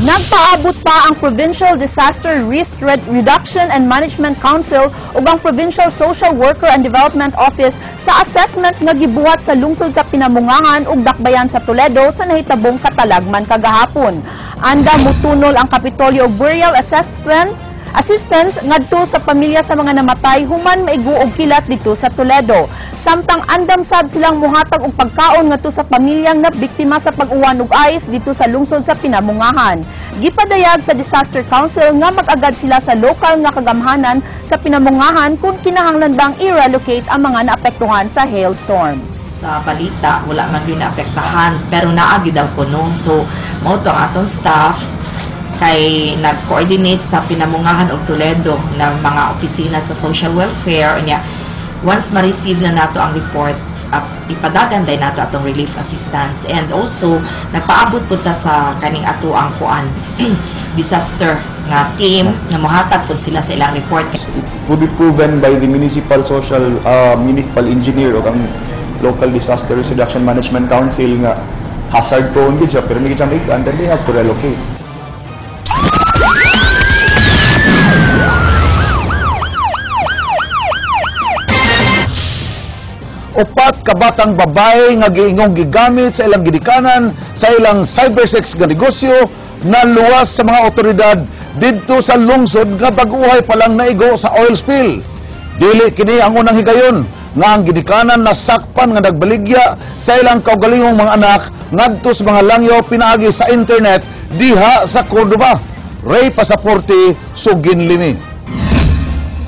Nagpaabot pa ang Provincial Disaster Risk Reduction and Management Council ug ang Provincial Social Worker and Development Office sa assessment nga gibuhat sa lungsod sa Pinamungahan ug Dakbayan sa Toledo sa nahitabong katalagman kagahapon. Anda mutunol ang Kapitolyo og burial assistance ngadto sa pamilya sa mga namatay human maigo og kilat dito sa Toledo. Samtang andam sab silang muhatag og pagkaon ngadto sa pamilyang nabiktima sa pag-uwan og ice dito sa lungsod sa Pinamungahan. Gipadayag sa Disaster Council nga mag-agad sila sa lokal nga kagamhanan sa Pinamungahan kung kinahanglan bang i-relocate ang mga naapektuhan sa hailstorm. Sa balita, wala man din naapektahan pero naagi daw kuno. So, mao to ang atong staff kay nag-coordinate sa Pinamungahan og Toledo ng mga opisina sa social welfare niya. Once ma-receive na nato ang report, ipadagan day nato atong relief assistance, and also nagpaabot po ta sa kaning ato ang kuan disaster nga team nga mohatag pud sila sa ilang report. Would be proven by the municipal engineer o ang local disaster risk reduction management council nga hazard prone gid siya pero may gid and then they have to relocate. Upat ka batang babae nga giingong gigamit sa ilang gidikanan sa ilang cybersex nga negosyo na luwas sa mga otoridad didto sa lungsod nga bag-uhay pa lang naigo sa oil spill. Dili kini ang unang higayon nga ang gidikanan nasakpan nga nagbaligya sa ilang kaugalingong mga anak ngadto sa mga langyaw pinaagi sa internet diha sa Cordova. Ray Pasaporte, Sugin Limi.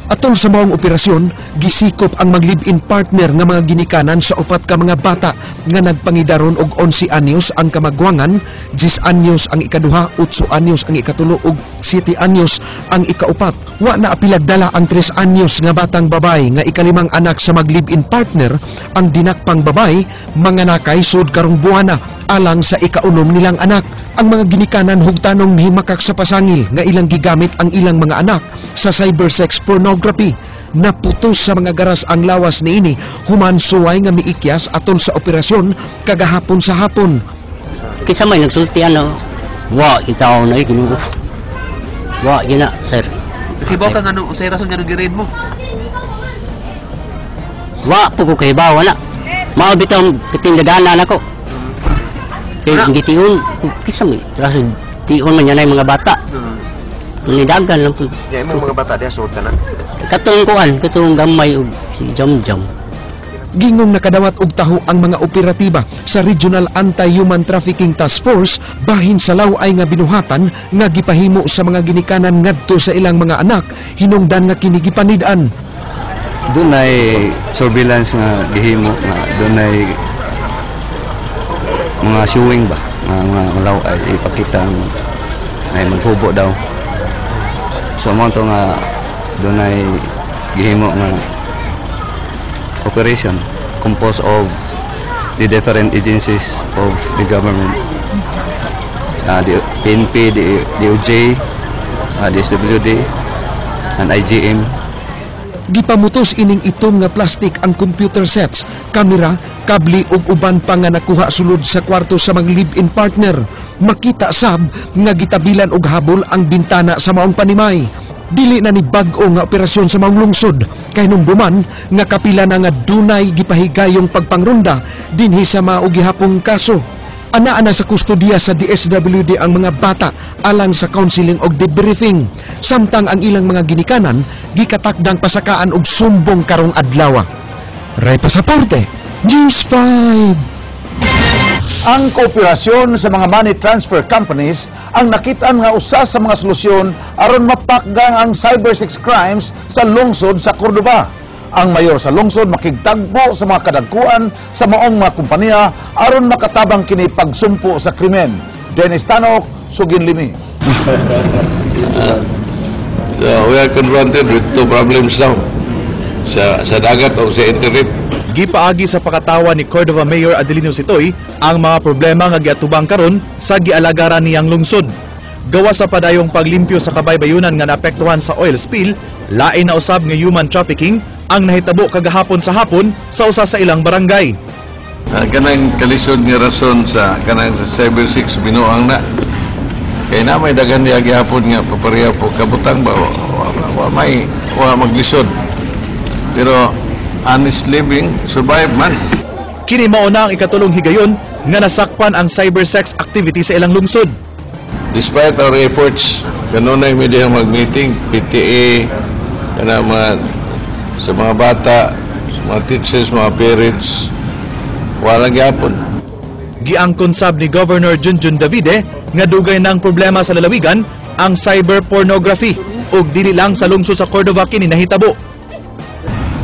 Atol sa maong operasyon, gisikop ang mag-live-in partner nga mga ginikanan sa upat ka mga bata nga nagpangidaron og 11 anyos ang kamagwangan, 10 anyos ang ikaduha, 8 anyos ang ikatulo ug 7 anyos ang ikaupat. Wa na apilagdala ang 3 anyos nga batang babay nga ikalimang anak sa mag-live-in partner, ang dinakpang babay manganakay sud karong buwana alang sa ikaunom nilang anak. Ang mga ginikanan hugtanong mihimakak sa pasangil nga ilang gigamit ang ilang mga anak sa cybersex pornography. Naputos sa mga garas ang lawas niini human suway nga miikyas atol sa operasyon kagahapon sa hapon. Kisa may nagsulti ano? Wa itaw na Ginoo. Wa gina sir. Kibaw ka ngano usay rason nga giread mo? Wa po ko kahibaw wala. Mao bitaw kitindadanan ako. Kaya gitiun, kisa may traso tiun man yan ay mga bata. Nidagan lang po. Yan yung mga bata diya, suot ka na? Katong gamay o si Jam-Jam. Gingong nakadawat og taho ang mga operatiba sa Regional Anti-Human Trafficking Task Force bahin sa laway nga binuhatan nga gipahimo sa mga ginikanan ngadto sa ilang mga anak hinungdan nga kini gipanid-an. Dunay surveillance nga gihimo nga dunay mga showing ba mga malaw ay ipakita ay maghubo daw. So mo to nga dunay gihimo nga operation composed of the different agencies of the government, the PNP, the DOJ, the SWD, and IGM. Gipamutos ining itom nga plastik ang computer sets, kamera, kabli ug uban pa nga nakuha sulod sa kwarto sa mga live-in partner. Makita sab nga gitabilan og habol ang bintana sa maong panimay. Dili na ni bag-o nga operasyon sa maong lungsod kay nung duman nga kapila na nga dunay gipahigayong pagpangronda dinhi sa mao gihapong kaso. Ana-ana sa kustodiya sa DSWD ang mga bata alang sa counseling og debriefing. Samtang ang ilang mga ginikanan gikatakdang pasakaan og sumbong karong adlaw. Ray Pasaporte, News 5. Ang kooperasyon sa mga money transfer companies ang nakitaan nga usa sa mga solusyon aron mapakgang ang cybersex crimes sa lungsod sa Cordova. Ang mayor sa lungsod makigtagpo sa mga kadagkuan sa maong mga kumpanya aron makatabang kini pagsumpo sa krimen. Dennis Tanok, Sugin Limi. We are confronted with two problems now. Sa dagat o sa internet. Gipaagi sa pakatawa ni Cordova Mayor Adelino Sitoy ang mga problema nga giatubang karon sa gialagaran niyang lungsod. Gawa sa padayong paglimpyo sa kabaybayunan nga naapektuhan sa oil spill, lain na usab nga human trafficking ang nahitabo kagahapon sa hapon sa usa sa ilang barangay. Kanang kalisod nga rason sa kanang sa cybersex binuang na. Kaya na may dagan niya gihapon nga papareha po kabutang ba wa maglisod. Pero honest living, survive man. Kini mao na ang ikatulong higayon nga nasakpan ang cybersex activity sa ilang lungsod. Despite our efforts, kanunay media mag-meeting, PTA, sa mga bata, sa mga teachers, mga parents, walang gihapon. Giangkon sab ni Governor Junjun Davide nga dugay ng problema sa lalawigan ang cyber pornography ug dili lang sa lungsod sa Cordova kini nahitabo.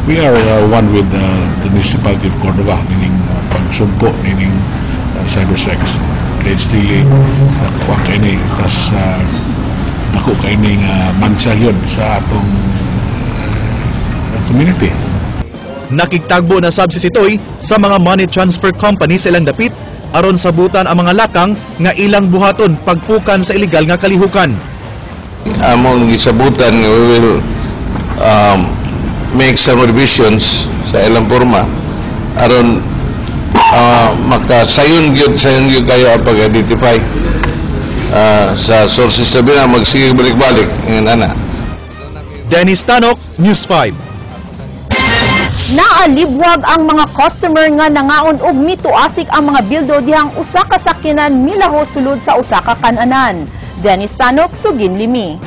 We are one with the municipality of Cordova, meaning pagsumpo, meaning cybersex. It's really nakuha kayo ni, tas nakuha kayo ni mansa yun sa atong community. Nakigtagbo na sab si Sitoy sa mga money transfer company sa ilang dapit aron sabutan ang mga lakang nga ilang buhaton pagpukan sa illegal nga kalihukan. Among gisabutan, we will make some revisions sa ilang forma aron makasayon gyud kayo ang pag-identify sa sources tabi na magsigig balik-balik ng ana. Dennis Tanok, News 5. Naalibwag ang mga customer nga nangaon og mituasik ang mga bildo dihang usa ka sakyanan milaho sulod sa usa ka kan-anan. Dennis Tanok, Sugin Limi.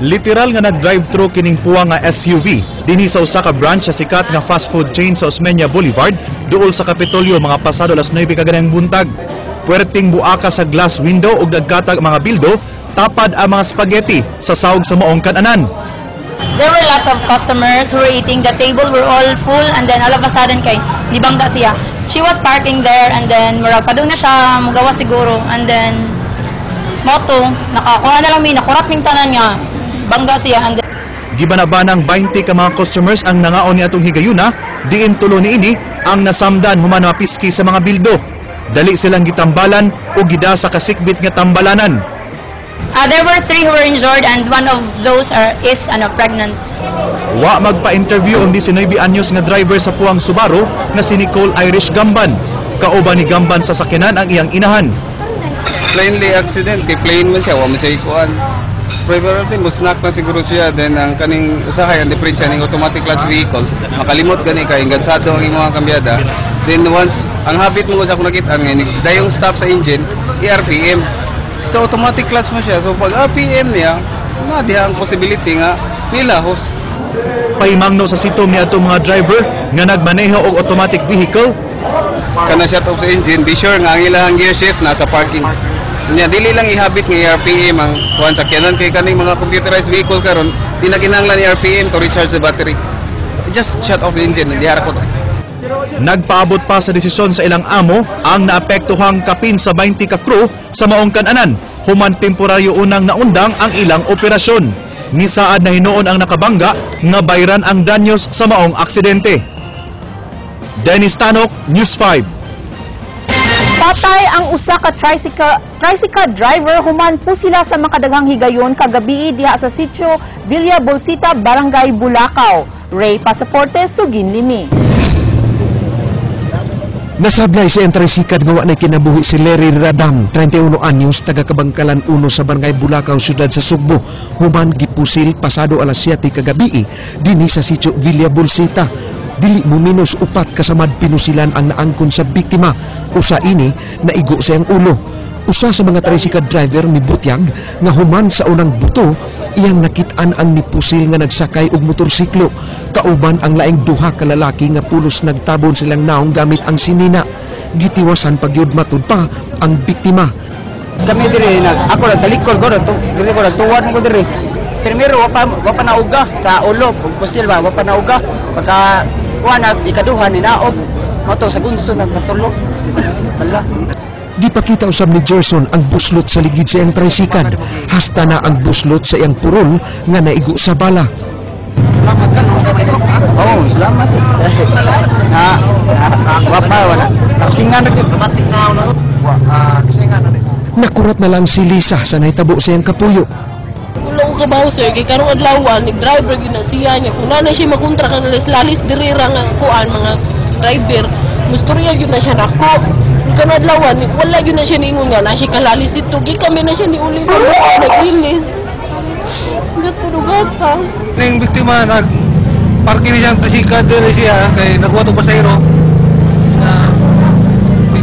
Literal nga nag-drive-thru kining puwa nga SUV dinhi sa usa ka branch sa sikat nga fast food chain sa Osmeña Boulevard duol sa Kapitolyo mga pasado alas 9 kaganang buntag. Puwerteng buaka sa glass window ug nagkatag mga bildo tapad ang mga spaghetti sa sahog sa maong kan-anan. There were lots of customers who were eating. The table were all full and then all of a sudden kay nibangga siya. She was parking there and then murag padung na siya mugawa siguro and then moto nakakuha na lang nakurat ming tanan nga bangga siya and then Gibanabanang 20 ka mga customers ang nangaon ni atong higayuna diin tulo niini ang nasamdan human mga piski sa mga bildo. Dali silang gitambalan o gida sa kasikbit nga tambalanan. There were 3 who were injured and one of those is pregnant. Wa magpa-interview ang 19 anyos nga driver sa puwang Subaru nga si Nicole Irish Gamban. Kauban ni Gamban sa sakyanan ang iyang inahan. Plainly accident, plain man siya, wa man siya ikuan. Probably musnak na siguro siya, then ang kaning usahay ang diferensya ning automatic clutch vehicle. Makalimot gani kay gansado ang imong kambyada. Then once ang habit mo sa nakita nga dayong stop sa engine, RPM. So automatic clutch mo siya. So pag RPM niya, na diha ang possibility nga milahos. Paimangno sa sitom ni atong mga driver nga nagmaneho og automatic vehicle. Kana shut off sa engine, be sure nga ang ilang gear shift nasa parking. Nya dili lang ihabit nga RPM ang kuan sakyanan kay kaning mga computerized vehicle karon, di na kinahanglan ni RPM to recharge the battery. Just shut off the engine, di harap ko. Nagpaabot pa sa desisyon sa ilang amo ang naapektuhang kapin sa 20 ka crew sa maong kan-anan. Human temporaryo unang naundang ang ilang operasyon. Nisaad na hinuon ang nakabangga nga bayran ang danyos sa maong aksidente. Dennis Tanok, News 5. Patay ang usa ka tricycle driver human po sila sa makadaghang higayon kagabi diha sa sitio Villa Bolsita, Barangay Bulacau. Ray Pasaporte, Sugin Limi. Nasablay sa tricycle nga wa na kinabuhi si Larry Radam, 31 anyos, taga Kabangkalan 1 sa Barangay Bulacau, siyudad sa Sugbo. Human gipusil pasado alas 7 kagabi dinhi sa sitio Villa Bolsita. Dili mo minus 4 kasamad pinusilan ang naangkon sa biktima. Usa ini naigo sa iyang ulo. Usa sa mga tricycle driver mibutyag nga human sa unang buto iyang nakit-an ang nipusil nga nagsakay og motorsiklo. Kauban ang laing duha ka lalaki nga pulos nagtabon silang naong gamit ang sinina. Gitiwasan pagyud matud pa ang biktima. Kami diri ako nagtalikod ko diri ko nagtuwan ko diri. Primero wa pa nauga sa ulo ug pusil ba wa pa nauga pagka kuana ikaduha ni naob moto sa gunso nagpatulog. Wala. Gipakita usab ni Gerson ang buslot sa ligid sa iyang tricycle. Hasta na ang buslot sa iyang purol nga naigo sa bala. Salamat ka, no? Oo, salamat. Wala. Kapsingan na yun. Nakurat na lang si Lisa sa nahitabo sa iyang kapuyo. Wala ko kabaw sir, kay karong adlaw nag-driver gyud na siya niya. Kung na siya makontra kan lalis dirira nga kuan mga driver. Mustorya gyud na siya nako. kanadlawan, wala yun na siya niingon nga, na siya kalalis dito, kami na siya niuli sa mga nag-ilis. Natulugata. Yung biktima, nag-parking siya ang tricycle doon siya, kay nagwa itong pasayro, na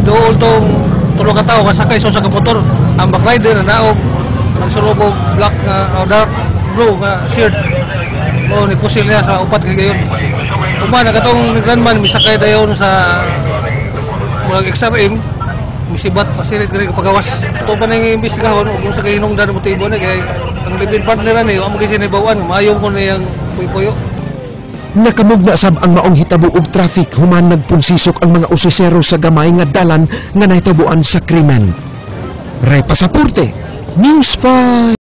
doon itong tulong katao, kasakay sa motor, ang backrider na naog, nagsulubog black na, dark blue na shirt, o nipusil niya sa upat kay gayon. Umana katong nagranman, misakay dayon sa mga XRM, misibat pasirit kaya kapagawas. Ito pa nang imbestigahon kung sa kahinungdan ng motibo na kaya ang living partner ni ang mga sinibawaan, mayong ko niyang puyo-puyo. Nakamugna sab ang maong hitabo og traffic human nagpunsisok ang mga usisero sa gamay nga dalan nga nahitabuan sa krimen. Ray Pasaporte, News 5.